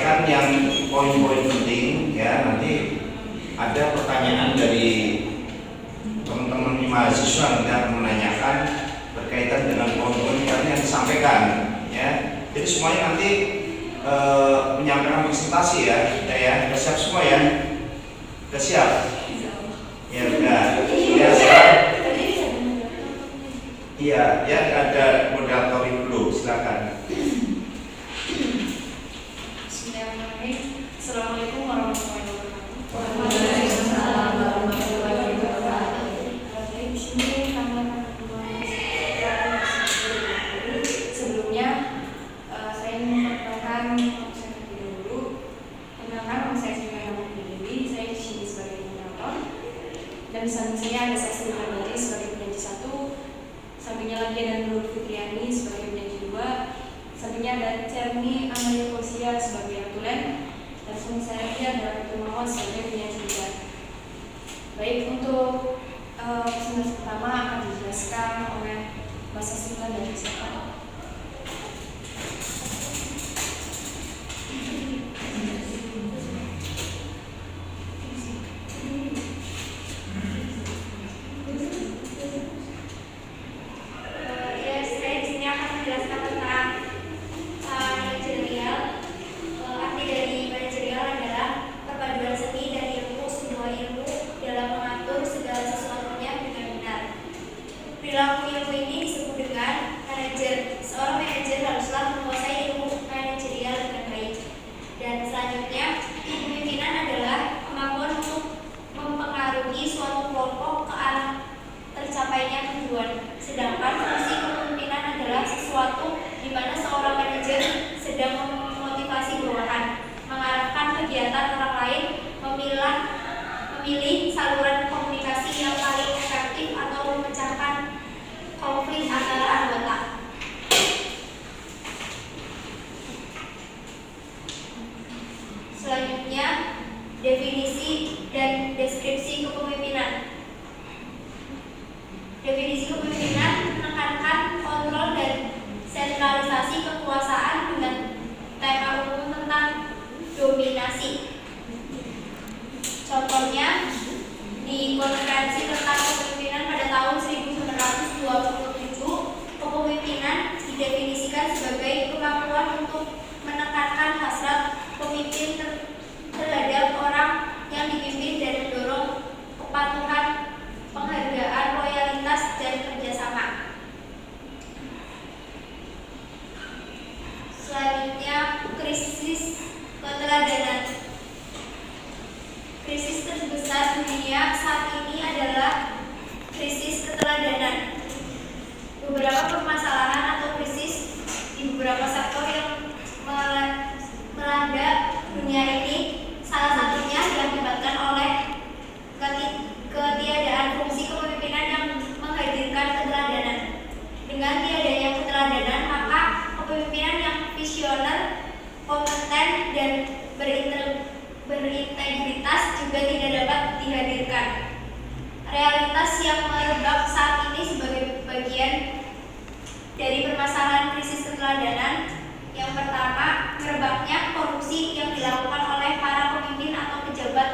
sampaikan yang poin-poin penting ya. Nanti ada pertanyaan dari teman-teman mahasiswa yang menanyakan berkaitan dengan poin-poin yang disampaikan ya. Jadi semuanya nanti menyampaikan presentasi ya. Sudah siap semua ya? Sudah siap? Ya sudah. Ya siap. Iya, ya ada moderator dulu, silakan. Bismillahirrahmanirrahim. Assalamualaikum warahmatullahi wabarakatuh. Waalaikumsalam warahmatullahi wabarakatuh. Baik, di sini kami akan sebelumnya saya ingin memperkenalkan saya terlebih dahulu. Perkenalkan, nama saya Sri Dewi. Saya di sini sebagai moderator. Dan di samping saya ada Sastri Nurhayati sebagai penyanyi 1. Sampingnya lagi ada Nur Fitriani sebagai penyanyi 2. Sampingnya ada Cerni Amalia Kosia sebagai atulen. Dan samping saya lagi ada Tumawan sebagai penyanyi 3. Baik, untuk presentasi pertama akan dijelaskan oleh Mbak Sastri dari siapa? Perilaku ilmu ini disebut dengan manajer. Seorang manajer haruslah menguasai ilmu manajerial dengan baik. Dan selanjutnya, kepemimpinan adalah kemampuan untuk mempengaruhi suatu kelompok ke arah tercapainya tujuan. Sedangkan fungsi kepemimpinan adalah sesuatu di mana seorang manajer sedang memotivasi bawahan, mengarahkan kegiatan orang lain, memilih saluran komunikasi yang paling efektif atau memecahkan konflik antara anggota. Selanjutnya, definisi dan deskripsi kepemimpinan. Definisi kepemimpinan menekankan kontrol dan sentralisasi kekuasaan dengan tema umum tentang dominasi. Contohnya, di konferensi tentang kepemimpinan pada tahun 1927, kepemimpinan didefinisikan sebagai kemampuan untuk menekankan hasrat pemimpin terhadap orang yang dipimpin dan mendorong kepatuhan, penghargaan, loyalitas, dan kerjasama. Selanjutnya, krisis keteladanan. Krisis terbesar dunia saat ini adalah krisis keteladanan. Beberapa permasalahan atau krisis di beberapa sektor yang melanda dunia ini, salah satunya diakibatkan oleh ketiadaan fungsi kepemimpinan yang menghadirkan keteladanan. Dengan tiadanya keteladanan, maka kepemimpinan yang visioner, kompeten, dan berintegritas juga tidak dapat dihadirkan. Realitas yang merebak saat ini sebagai bagian dari permasalahan krisis keteladanan. Yang pertama, merebaknya korupsi yang dilakukan oleh para pemimpin atau pejabat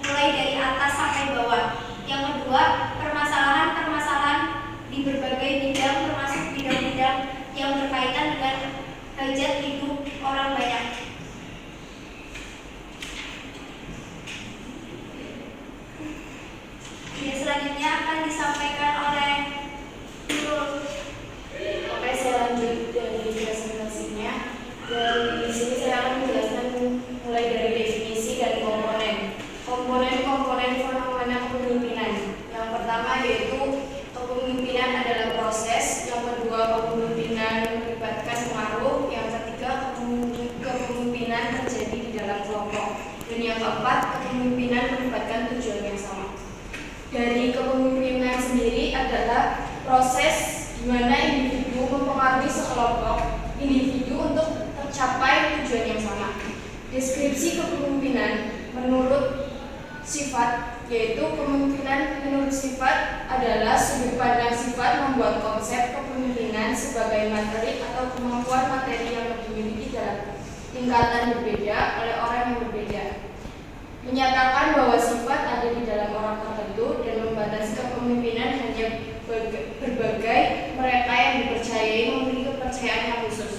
mulai dari atas sampai bawah. Yang kedua, permasalahan-permasalahan di berbagai bidang termasuk bidang-bidang yang berkaitan dengan hajat hidup orang banyak. Selanjutnya akan disampaikan oleh Nurul. Oke, saya lanjut dari presentasinya. Dan di sini saya akan menjelaskan mulai dari definisi dan komponen. Komponen fenomena kepemimpinan. Yang pertama yaitu kepemimpinan adalah proses. Yang kedua, kepemimpinan melibatkan pengaruh. Yang ketiga, kepemimpinan terjadi di dalam kelompok. Dan yang keempat, kepemimpinan melibatkan tujuan yang sama. Dari kepemimpinan sendiri adalah proses di mana individu mempengaruhi sekelompok individu untuk tercapai tujuan yang sama. Deskripsi kepemimpinan menurut sifat, yaitu kepemimpinan menurut sifat adalah sudut pandang sifat membuat konsep kepemimpinan sebagai materi atau kemampuan materi yang dimiliki dalam tingkatan berbeda oleh orang yang berbeda. Menyatakan bahwa sifat ada di dalam orang tertentu dan membatasi kepemimpinan hanya berbagai mereka yang dipercayai memiliki kepercayaan yang khusus.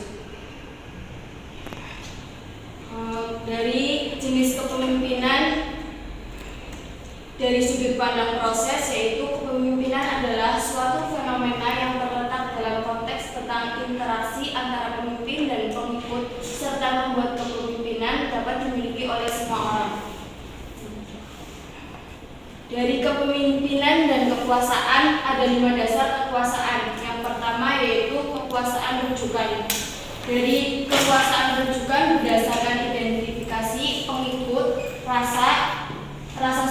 Dari jenis kepemimpinan dari sudut pandang proses, yaitu kepemimpinan adalah suatu fenomena yang terletak dalam konteks tentang interaksi antara pemimpin dan pengikut serta membuat kepemimpinan dapat dimiliki oleh semua orang. Dari kepemimpinan dan kekuasaan ada 5 dasar kekuasaan. Yang pertama yaitu kekuasaan rujukan. Dari kekuasaan rujukan berdasarkan identifikasi pengikut, rasa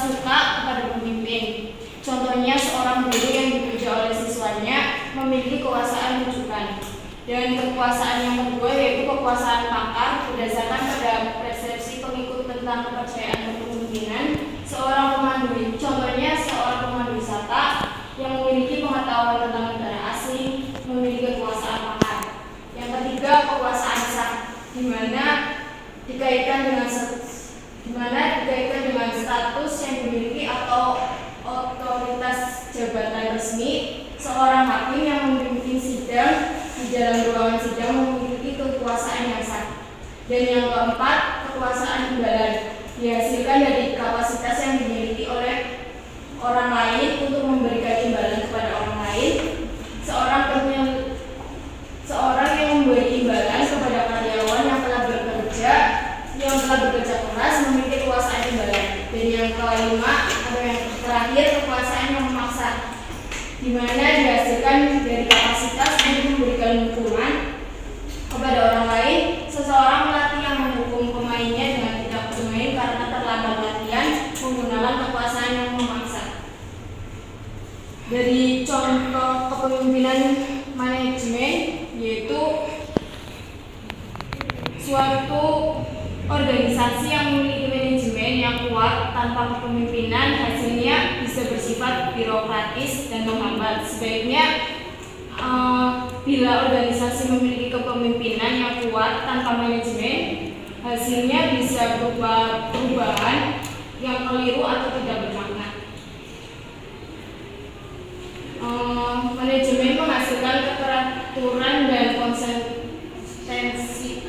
suka kepada pemimpin. Contohnya seorang guru yang dipuja oleh siswanya memiliki kekuasaan rujukan. Dan kekuasaan yang kedua yaitu kekuasaan pakar berdasarkan pada persepsi pengikut tentang kepercayaan kepemimpinan seorang pemandu. Contohnya seorang pemandu wisata yang memiliki pengetahuan tentang negara asing memiliki kekuasaan pakar. Yang ketiga kekuasaan sah, di mana dikaitkan dengan status yang dimiliki atau otoritas jabatan resmi. Seorang hakim yang memimpin sidang di dalam ruangan sidang memiliki kekuasaan yang sah. Dan yang keempat kekuasaan imbalan, dihasilkan dari kapasitas yang dimiliki oleh orang lain untuk memberikan imbalan kepada orang lain. Seorang yang memberi imbalan kepada karyawan yang telah bekerja keras memiliki kekuasaan imbalan. Dan yang kelima atau yang terakhir kekuasaan yang memaksa, di mana dihasilkan dari kapasitas untuk memberikan hukuman kepada orang lain. Seseorang pelatih yang menghukum pemainnya dengan tidak bermain karena terlambat latihan menggunakan kekuasaan yang memaksa. Dari contoh kepemimpinan manajemen yaitu suatu organisasi yang memiliki manajemen yang kuat tanpa kepemimpinan hasilnya bisa bersifat birokratis dan menghambat. Sebaiknya bila organisasi memiliki kepemimpinan yang kuat tanpa manajemen, hasilnya bisa berupa perubahan yang keliru atau tidak bermakna. Manajemen menghasilkan keteraturan dan konsistensi.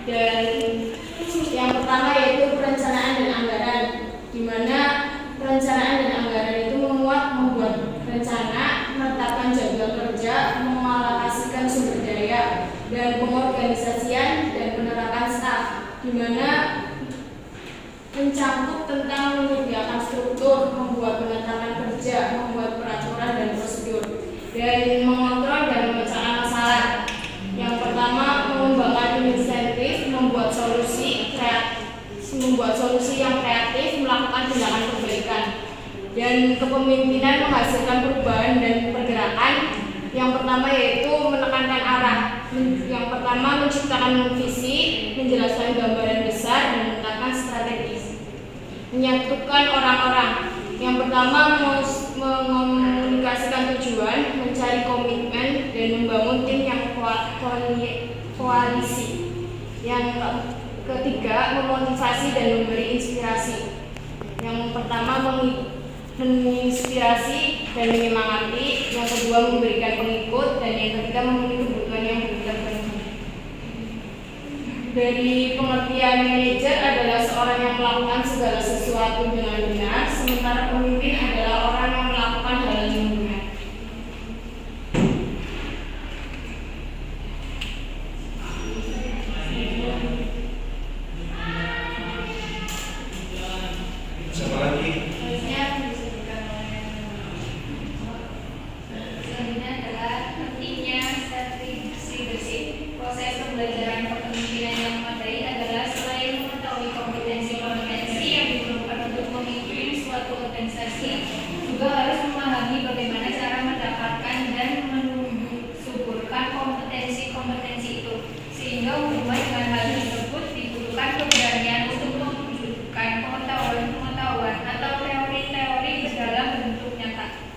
Dan yang pertama yaitu perencanaan dan anggaran, di mana perencanaan dan anggaran itu membuat rencana, menetapkan jadwal kerja, mengalokasikan sumber daya, dan pengorganisasian dan penerapan staf, di mana mencakup tentang menyediakan struktur, membuat penetapan kerja, membuat peraturan dan prosedur, dan mengontrol dan memecahkan masalah. Yang pertama mengembangkan insentif, membuat solusi yang kreatif, melakukan tindakan perbaikan. Dan kepemimpinan menghasilkan perubahan dan pergerakan. Yang pertama yaitu menekankan arah. Yang pertama menciptakan visi, menjelaskan gambaran besar dan menetapkan strategi. Menyatukan orang-orang. Yang pertama mengomunikasikan tujuan, mencari komitmen dan membangun tim yang koalisi. Yang ketiga memotivasi dan memberi inspirasi. Yang pertama menginspirasi dan menyemangati, yang kedua memberikan pengikut, dan yang ketiga memenuhi kebutuhan yang dibutuhkan. Dari pengertian manajer adalah seorang yang melakukan segala sesuatu dengan benar, sementara pemimpin adalah orang yang melakukan hal yang benar. Siapa lagi? Selanjutnya adalah pentingnya sertifikasi bersih. Proses pembelajaran kepemimpinan yang memadai adalah selain mengetahui kompetensi yang diperlukan untuk memimpin suatu organisasi, juga harus memahami bagaimana cara mendapatkan dan mensuburkan kompetensi itu. Sehingga hubungan dengan hal tersebut dibutuhkan keberanian untuk mewujudkan pengetahuan atau teori-teori dalam bentuk nyata.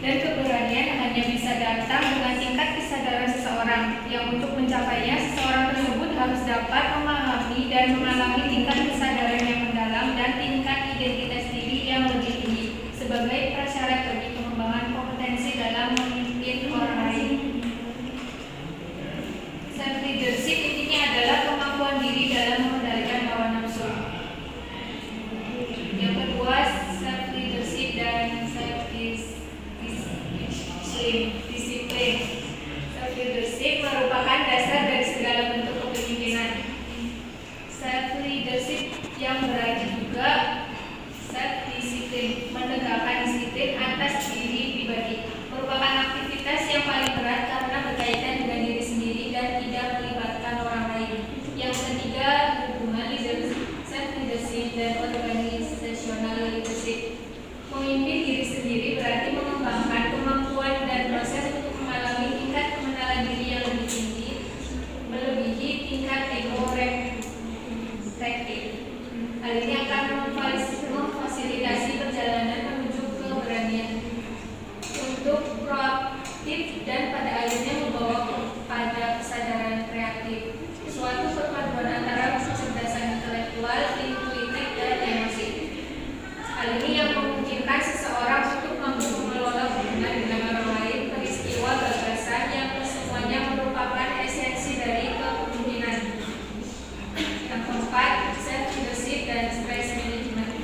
Dan keberanian hanya bisa datang datang dengan tingkat kesadaran seseorang, yang untuk mencapainya seseorang tersebut harus dapat memahami dan mengalami tingkat kesadaran yang mendalam dan tingkat identitas diri yang lebih tinggi sebagai prasyarat bagi pengembangan kompetensi dalam memimpin orang lain. Self leadership intinya adalah kemampuan diri dalam mengendalikan hawa nafsu. Yang kedua, self leadership dan self disiplin. Self leadership merupakan dasar dari segala bentuk kepemimpinan. Self leadership yang berarti juga self disiplin, menegakkan disiplin atas diri pribadi, merupakan aktivitas yang paling berat karena berkaitan dengan diri sendiri dan tidak melibatkan orang lain. Yang ketiga, hubungan self leadership dan organizational leadership. Memimpin diri sendiri berarti mengembangkan kemampuan dan proses untuk mengalami tingkat pengenalan diri yang lebih tinggi, melebihi tingkat ego reflektif. Hal ini akan memfasilitasi perjalanan menuju keberanian untuk proaktif dan pada akhirnya membawa pada kesadaran kreatif. Suatu perpaduan antara kecerdasan intelektual, intuitif, dan emosi. Hal ini yang memungkinkan seseorang untuk mampu mengelola hubungan dengan orang lain, peristiwa gagasan yang kesemuanya merupakan esensi dari kepemimpinan. Yang keempat, self leadership dan stress management.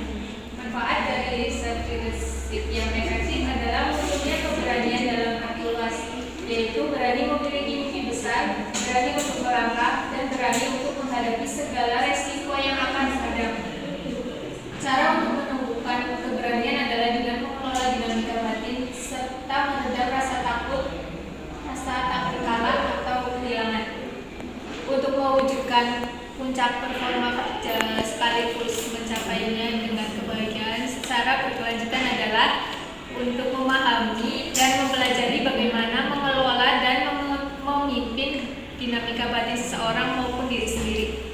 Manfaat dari self leadership yang efektif adalah munculnya keberanian dalam arti luas, yaitu berani memiliki mimpi besar, berani untuk melangkah, dan berani untuk menghadapi segala resiko yang akan hadap. Cara untuk menumbuhkan keberanian adalah dengan mengelola dinamika batin serta meredam rasa takut, rasa tak berkala atau kehilangan. Untuk mewujudkan puncak performa kerja sekaligus mencapainya dengan kebahagiaan secara berkelanjutan adalah untuk memahami dan mempelajari bagaimana mengelola dan memimpin dinamika batin seseorang maupun diri sendiri.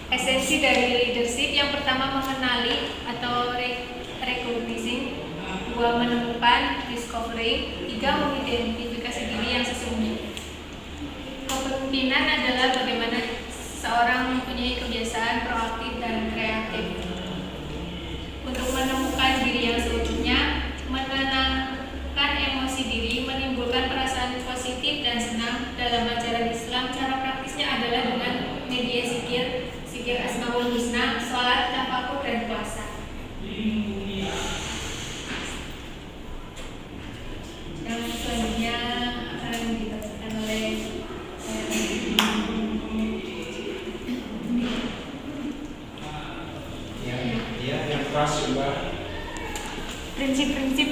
Esensi dari leadership yang pertama mengenali atau recognizing, dua menemukan discovering, tiga mengidentifikasi diri yang sesungguhnya. Kepemimpinan adalah bagaimana seseorang mempunyai kebiasaan proaktif dan kreatif. Untuk menemukan diri yang seutuhnya, menenangkan emosi diri, menimbulkan perasaan positif dan senang. Dalam ajaran Islam, cara praktisnya adalah dengan media zikir Asmaul Husna, sholat, tafakur, dan puasa. Yang selanjutnya akan dibacakan oleh yang keras juga. Prinsip-prinsip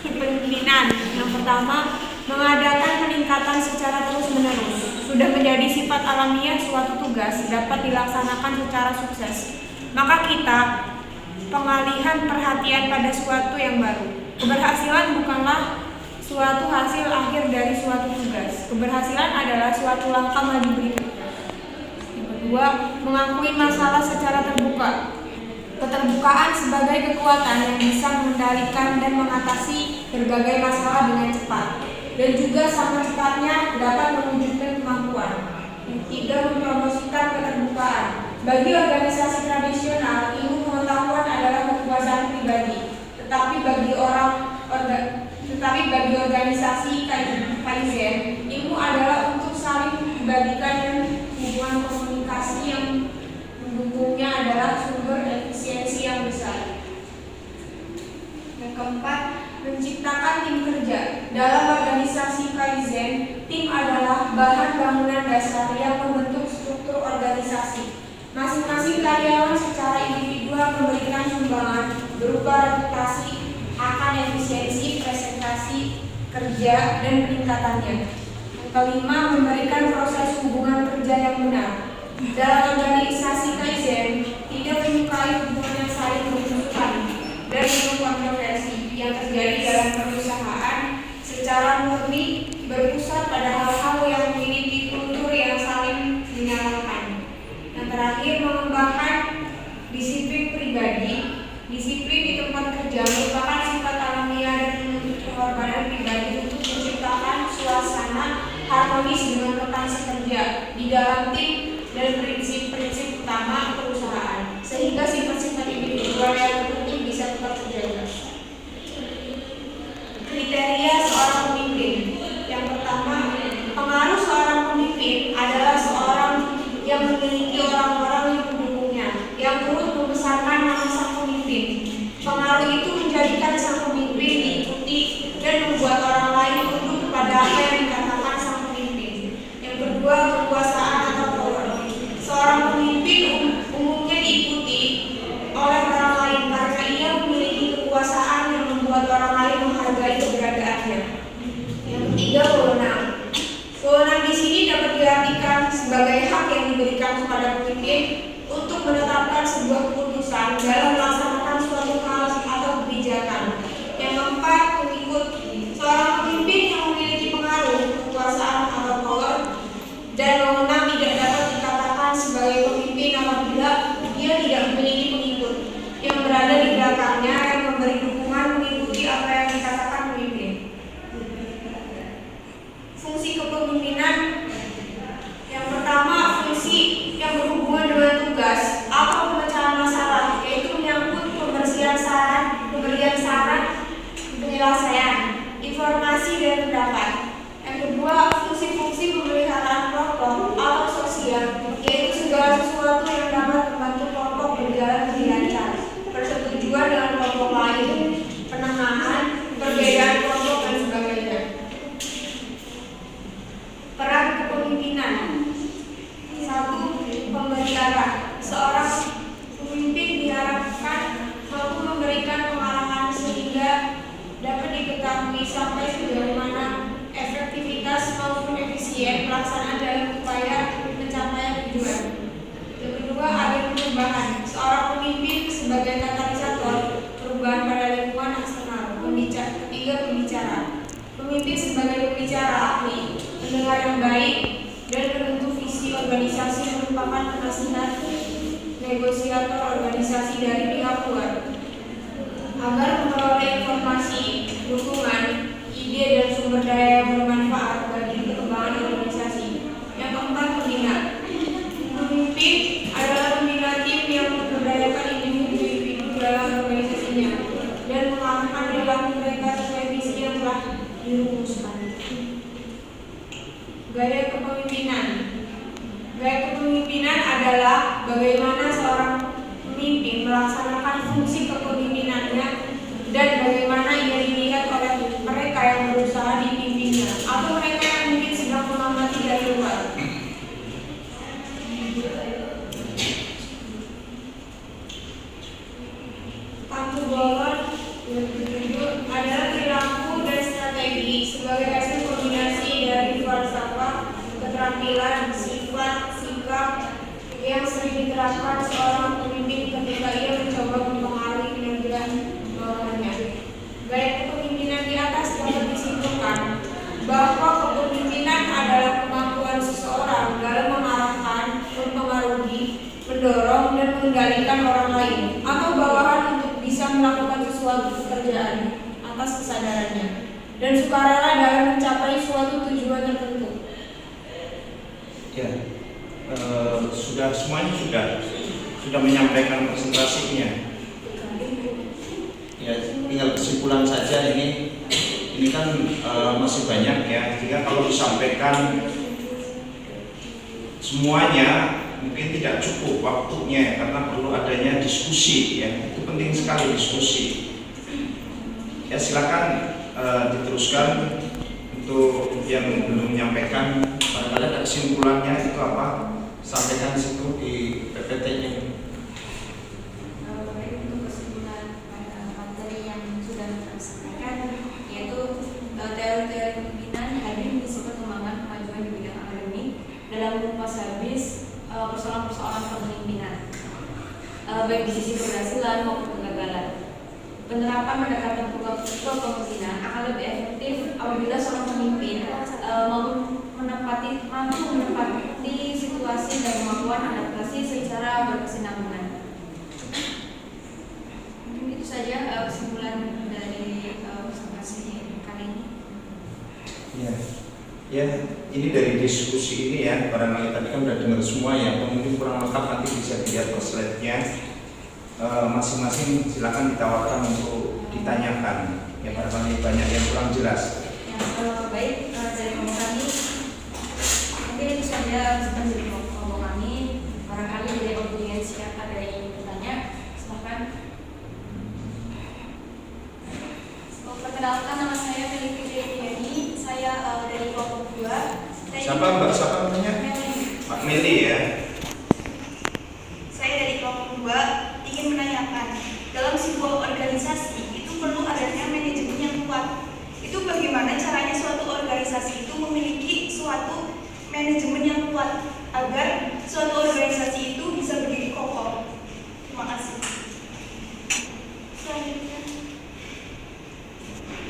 kepemimpinan. Yang pertama, mengadakan peningkatan secara terus-menerus. Sudah menjadi sifat alamiah suatu tugas dapat dilaksanakan secara sukses. Maka kita pengalihan perhatian pada suatu yang baru. Keberhasilan bukanlah suatu hasil akhir dari suatu tugas. Keberhasilan adalah suatu langkah maju berikutnya. Yang kedua, mengakui masalah secara terbuka. Keterbukaan sebagai kekuatan yang bisa mengendalikan dan mengatasi berbagai masalah dengan cepat, dan juga sama cepatnya dapat mewujudkan kemampuan. Yang ketiga, mempromosikan keterbukaan. Bagi organisasi tradisional, ilmu pengetahuan adalah kekuasaan pribadi, tetapi bagi organisasi Kaizen, ilmu adalah untuk saling dibagikan, dan hubungan komunikasi yang mendukungnya adalah sumber efisiensi yang besar. Yang keempat, menciptakan tim kerja. Dalam organisasi Kaizen, tim adalah bahan bangunan dasar yang membentuk struktur organisasi. Masing-masing karyawan secara individual memberikan sumbangan berupa reputasi akan efisiensi presentasi kerja dan peningkatannya. Yang kelima, memberikan proses hubungan kerja yang benar. Dalam organisasi Kaizen, tidak menyukai hubungan yang saling bermusuhan dan penuh kontroversi yang terjadi dalam perusahaan secara murni berpusat pada hal-hal yang memiliki kultur yang saling menyalahkan. Yang terakhir, mengembangkan disiplin pribadi. Disiplin di tempat kerja merupakan sifat alamiah suasana harmonis dengan rekan sekerja di dalam tim dan prinsip-prinsip utama perusahaan, sehingga sifat-sifat individual yang penting bisa tetap terjaga. Kriteria seorang pemimpin. Yang pertama, pengaruh seorang pemimpin adalah seorang yang memiliki orang-orang yang mendukungnya, yang turut membesarkan nama sang pemimpin. Pengaruh itu menjadikan sang pemimpin diikuti dan membuat orang lain tunduk kepada apa yang dikatakan sang pemimpin. Yang kedua, kekuasaan atau power. Seorang pemimpin umumnya diikuti oleh orang lain karena ia memiliki kekuasaan yang membuat orang lain menghargai keberadaannya. Yang ketiga, wewenang. Wewenang di sini dapat diartikan sebagai hak yang diberikan kepada pemimpin untuk menetapkan sebuah keputusan dalam melaksanakan suatu hal atau kebijakan. Yang keempat, pengikut. Seorang pemimpin yang memiliki pengaruh, kekuasaan atau power dan wewenang tidak dapat dikatakan sebagai pemimpin apabila dia tidak memiliki pengikut yang berada di belakangnya yang memberi dukungan mengikuti apa yang dikatakan pemimpin. Fungsi kepemimpinan. Yang pertama, fungsi yang berhubungan dengan tugas atau pemecahan masalah, yaitu menyangkut pemberian saran, penyelesaian, informasi dan pendapat. Yang kedua, fungsi-fungsi pemeliharaan kelompok atau sosial, yaitu segala sesuatu yang dapat membantu kelompok berjalan lebih lancar, persetujuan dengan kelompok lain, penenangan, perbedaan kelompok dan sebagainya. Peran kepemimpinan. 1. Pemberi arah. Seorang pemimpin diharapkan mampu memberikan pengarahan sehingga dapat diketahui sampai sejauh mana efektivitas maupun efisien pelaksanaan dalam upaya pencapaian tujuan. Yang kedua, agen perubahan. Seorang pemimpin sebagai katalisator perubahan pada lingkungan eksternal. Ketiga, pembicara. Pemimpin sebagai pembicara ahli, pendengar yang baik, dan penentu visi organisasi merupakan penasihat negosiator organisasi dari pihak luar agar memperoleh informasi, dukungan, ide dan sumber daya yang bermanfaat bagi perkembangan organisasi. Yang keempat, pembina. Pemimpin adalah pembina tim yang memberdayakan individu-individu dalam organisasinya dan mengarahkan perilaku mereka sesuai visi yang telah dirumuskan. Gaya kepemimpinan. Gaya kepemimpinan adalah bagaimana seorang pemimpin melaksanakan fungsi kepemimpinannya dan bagaimana ia dilihat oleh mereka yang berusaha dipimpinnya atau mereka yang mungkin sedang mengamati dari luar. Tampil bolon adalah perilaku dan strategi sebagai hasil kombinasi dari falsafah, keterampilan, sifat, sikap yang sering diterapkan seorang pemimpin ketika ia mencoba mempengaruhi kinerja bawahannya. Gaya kepemimpinan di atas dapat disimpulkan bahwa kepemimpinan adalah kemampuan seseorang dalam mengarahkan, mempengaruhi, mendorong dan mengendalikan orang lain atau bawahan untuk bisa melakukan sesuatu pekerjaan atas kesadarannya dan sukarela dalam mencapai suatu tujuan tertentu. Ya, semuanya sudah menyampaikan presentasinya. Ya, tinggal kesimpulan saja ini kan masih banyak ya. Jika kalau disampaikan semuanya mungkin tidak cukup waktunya karena perlu adanya diskusi ya. Itu penting sekali diskusi. Ya, silakan diteruskan untuk yang belum menyampaikan. Barangkali ada kesimpulannya itu apa? Sampaikan di situ di PPT-nya. Untuk kesimpulan materi yang sudah disampaikan, yaitu teori-teori kepemimpinan hadir mengisi perkembangan kemajuan di bidang akademik dalam mengupas habis persoalan-persoalan kepemimpinan, baik di sisi keberhasilan maupun kegagalan. Penerapan pendekatan kepemimpinan akan lebih efektif apabila seorang pemimpin mampu menempati situasi dan kemampuan adaptasi secara berkesinambungan. Mungkin itu saja kesimpulan dari presentasi kali ini. Ya, Ya, ini dari diskusi ini ya, barangkali tadi kan udah dengar semua ya, mungkin kurang lengkap nanti bisa dilihat per slide-nya. Masing-masing silakan ditawarkan untuk ditanyakan. Ya, barangkali banyak yang kurang jelas. Ya, baik, dari kelompok kami mungkin itu saja dari kelompok kami. Barangkali dari audiens yang ada yang ingin bertanya, silakan. Perkenalkan, nama saya Meli Fitriani. Saya dari kelompok 2. Siapa Mbak? Siapa namanya? Pak Meli ya. Saya dari kelompok 2 ingin menanyakan, dalam sebuah organisasi itu perlu adanya manajemen yang kuat. Itu bagaimana caranya suatu organisasi itu memiliki suatu manajemen yang kuat agar suatu organisasi itu bisa berdiri kokoh? Terima kasih. Selanjutnya,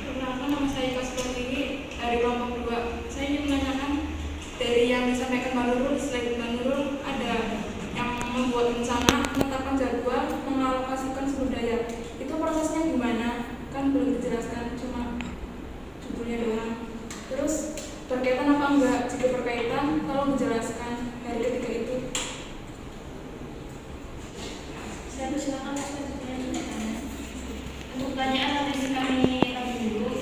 perkenalkan, nama saya Ika Suprantini dari kelompok 2. Saya ingin menanyakan, dari yang disampaikan Mbak Nurul, slide Mbak Nurul ada yang membuat rencana, menetapkan jadwal, mengalokasikan sumber daya. Itu prosesnya gimana? Kan belum dijelaskan, cuma judulnya doang. Terus berkaitan apa enggak? Jika berkaitan, tolong dijelaskan dari ketiga itu. Saya persilakan selanjutnya. Untuk pertanyaan nanti kami dulu,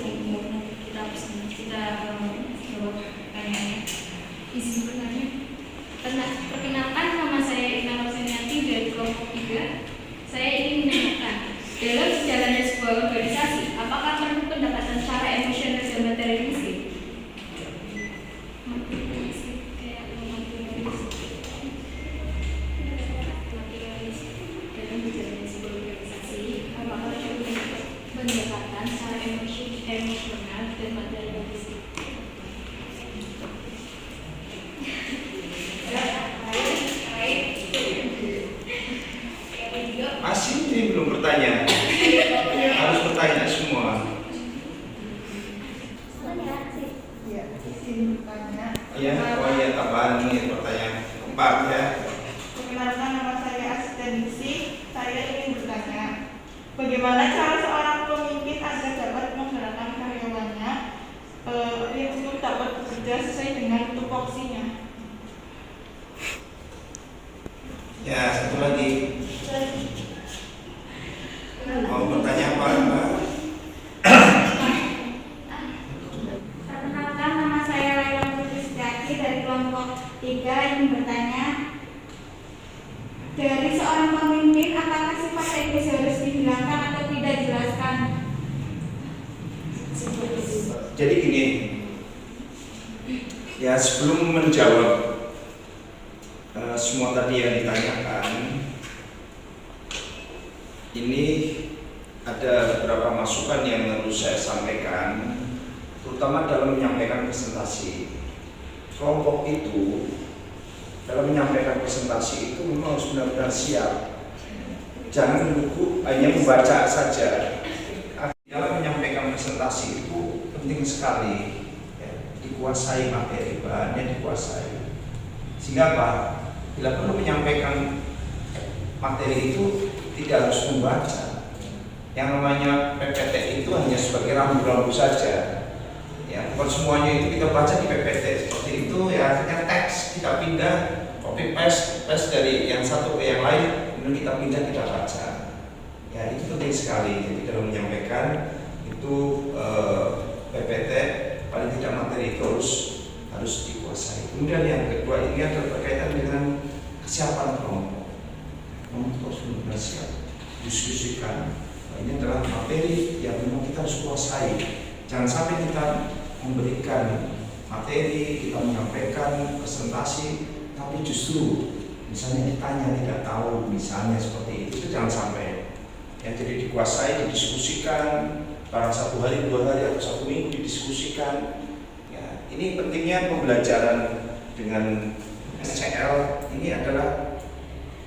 kita jawab pertanyaannya. Izin bertanya. Perkenalkan, nama saya Ina Rosenianti dari kelompok 3. Saya ingin menanyakan, dalam jalannya sebuah organisasi, apakah perlu pendekatan secara emosional dan materialistik? Dalam jalannya sebuah organisasi, apakah perlu pendekatan secara emosional dan materialistik? Masih ini belum bertanya. Harus bertanya semua. Ya, izin bertanya. Ya, oh iya, tambahan ini pertanyaan keempat ya. Perkenalkan, nama saya Asistensi. Saya ingin bertanya, bagaimana cara seorang pemimpin agar dapat menggerakkan karyawannya untuk dapat bekerja sesuai dengan tupoksinya? Ya, satu lagi. Mau bertanya apa, Mbak? Perkenalkan, nama saya Laila Putri dari kelompok 3 ingin bertanya, dari seorang pemimpin apakah sifat egois harus dihilangkan atau tidak, jelaskan. Jadi gini, ya sebelum menjawab semua tadi yang ditanyakan, ini ada beberapa masukan yang harus saya sampaikan, terutama dalam menyampaikan presentasi. Kelompok itu dalam menyampaikan presentasi itu memang harus benar-benar siap. Jangan menunggu hanya membaca saja. Dalam menyampaikan presentasi itu penting sekali ya, dikuasai materi, bahannya dikuasai. Sehingga apa? Bila perlu menyampaikan materi itu tidak harus membaca. Yang namanya PPT itu hanya sebagai rambu-rambu saja. Ya, bukan semuanya itu kita baca di PPT seperti itu ya, akhirnya teks kita pindah, copy paste dari yang satu ke yang lain, kemudian kita pindah, kita baca. Ya, itu penting sekali. Jadi dalam menyampaikan itu PPT paling tidak materi itu harus dikuasai. Kemudian yang kedua ini adalah berkaitan dengan kesiapan kelompok. Kelompok harus benar-benar siap. Diskusikan. Nah, ini adalah materi yang memang kita harus kuasai. Jangan sampai kita memberikan materi, kita menyampaikan presentasi, tapi justru misalnya ditanya tidak tahu, misalnya seperti itu jangan sampai. Ya, jadi dikuasai, didiskusikan, barang 1 hari, 2 hari, atau 1 minggu didiskusikan. Ya, ini pentingnya pembelajaran dengan SCL ini adalah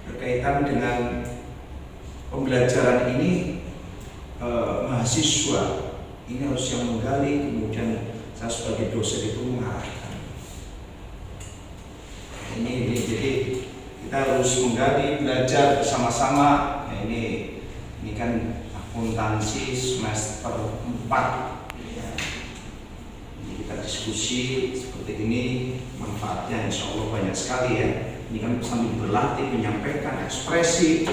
berkaitan dengan pembelajaran ini mahasiswa. Ini harus yang menggali, kemudian saya sebagai dosen itu mengarahkan. Ini jadi kita harus menggali, belajar bersama-sama. Nah, ini kan akuntansi semester 4. Ya. Jadi kita diskusi seperti ini manfaatnya insya Allah banyak sekali ya. Ini kan sambil berlatih menyampaikan ekspresi.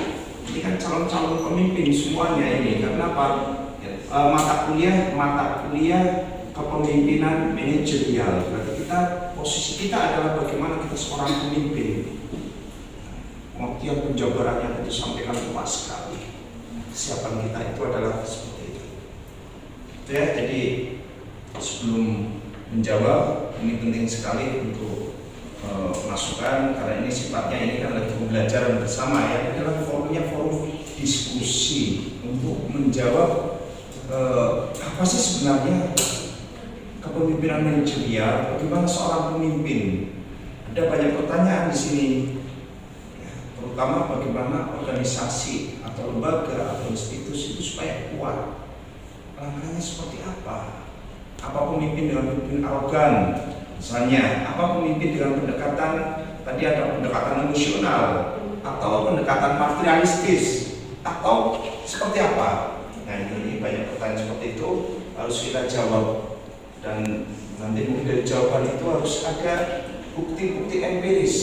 Ini kan calon-calon pemimpin semuanya ini. Karena apa? Mata kuliah kepemimpinan manajerial. Berarti posisi kita adalah bagaimana kita seorang pemimpin. Pengertian penjabaran yang itu sampaikan luas sekali. Kesiapan kita itu adalah seperti itu. Ya, jadi sebelum menjawab, ini penting sekali untuk masukan karena ini sifatnya ini kan lagi pembelajaran bersama ya. Ini adalah forum diskusi untuk menjawab apa sih sebenarnya kepemimpinan manajerial, bagaimana seorang pemimpin. Ada banyak pertanyaan di sini, ya, terutama bagaimana organisasi atau lembaga atau institusi itu supaya kuat. Langkahnya seperti apa? Apa pemimpin dengan pemimpin arogan? Misalnya, apa pemimpin dengan pendekatan, tadi ada pendekatan emosional atau pendekatan materialistis atau seperti apa? Nah ini banyak pertanyaan seperti itu harus kita jawab dan nanti mungkin dari jawaban itu harus ada bukti-bukti empiris.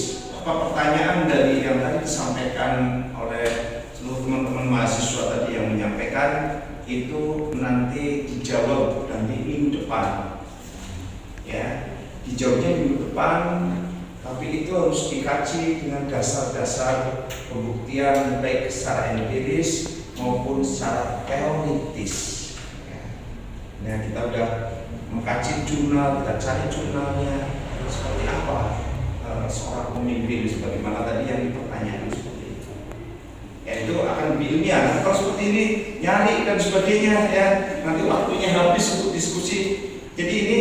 Apa pertanyaan dari yang tadi disampaikan oleh seluruh teman-teman mahasiswa tadi yang menyampaikan itu nanti dijawab nanti minggu depan ya, dijawabnya minggu depan, tapi itu harus dikaji dengan dasar-dasar pembuktian baik secara empiris maupun secara teoritis ya. Nah kita udah mengkaji jurnal, kita cari jurnalnya seperti apa seorang pemimpin sebagaimana tadi yang dipertanyakan seperti itu ya, itu akan lebih ilmiah. Kalau seperti ini nyari dan sebagainya ya, nanti waktunya habis untuk diskusi. Jadi ini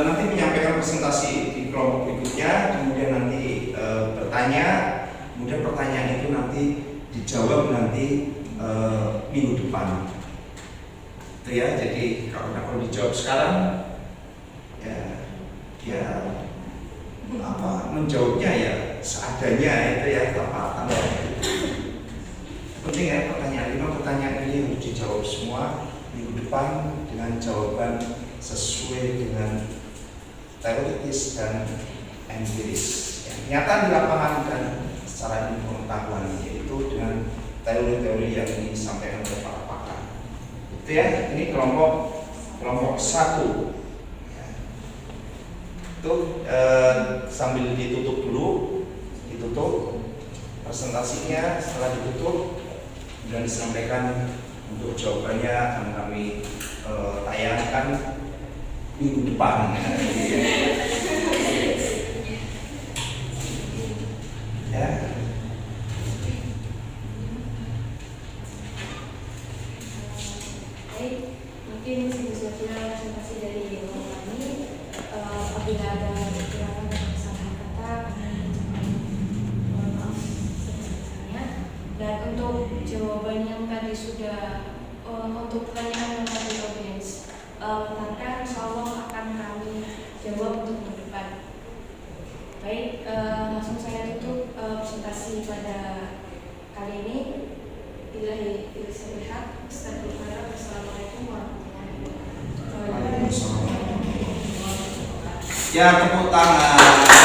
nanti menyampaikan presentasi di kelompok berikutnya, kemudian nanti bertanya, kemudian pertanyaan itu nanti dijawab nanti minggu depan. Itu ya, jadi kalau dijawab sekarang ya apa menjawabnya ya seadanya itu ya tanpa tanda. Penting ya pertanyaan 5 pertanyaan ini harus dijawab semua minggu depan dengan jawaban sesuai dengan teoritis dan empiris ya, nyata di lapangan dan secara ilmu pengetahuan, yaitu dengan teori-teori yang disampaikan oleh para pakar. Itu ya, ini kelompok 1 ya. Itu sambil ditutup dulu, ditutup presentasinya. Setelah ditutup dan disampaikan untuk jawabannya akan kami tayangkan minggu depan ya. Baik, mungkin selanjutnya presentasi dari kami. Apabila ada kekurangan atau kesalahan kata, mohon maaf sebesar-besarnya. Dan untuk jawaban yang tadi sudah untuk pertanyaan yang tadi audiens nanti insyaallah akan kami jawab untuk minggu depan. Baik, langsung saya tutup presentasi pada kali ini. Billahi taufiq. Assalamualaikum warahmatullahi wabarakatuh. Ya, tepuk tangan.